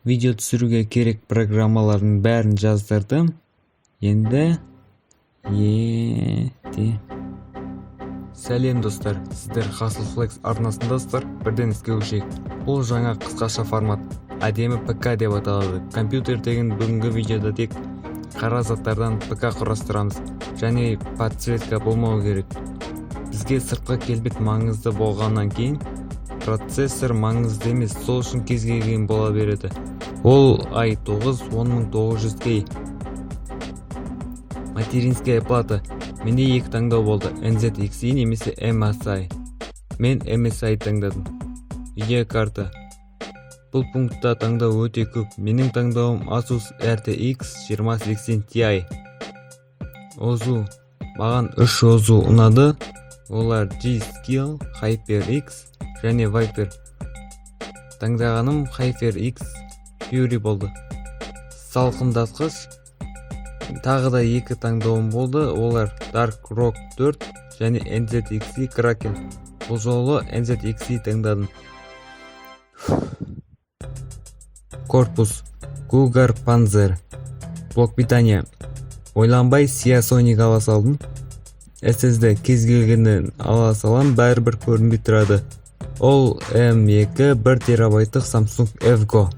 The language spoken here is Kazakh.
Видео түсіруге керек программалардың бәрін жаздырдым. Енді Сәлем достар, сіздер Hustleflex арнасындасыздар. Бірден іске көшейік. Бұл жаңа қысқаша формат, әдемі ПК деп аталады. Компьютер деген бүгінгі видеода тек қара заттардан ПК құрастырамыз, және подсветка болмау керек. Бізге сыртқы келбет маңызды болғаннан кейін, процессор маңызды емес, сол үшін кез келген бола береді. Ол i9 10900K. Материнская плата. Менде екі таңдау болды, NZXE немесе MSI. Мен MSI таңдадым. Видеокарта. Бұл пунктта таңдау өте көп. Менің таңдауым Asus RTX 2080 Ti. Озу. Маған 3 озу ұнады. Олар G-Skill, HyperX және Viper. Таңдағаным HyperX Fury болды. Салқындатқыш. Тағы да екі таңдауым болды. Олар Dark Rock 4 және NZXE Kraken. Бұл жолы NZXE таңдадым. Корпус. Cougar Panzer. Блок питания. Ойланбай Seasonic ала салдым. SSD кез келгенін ала салам, бәрібір көрінбей тұрады. Ол M2 1 терабайттық Samsung Evgo.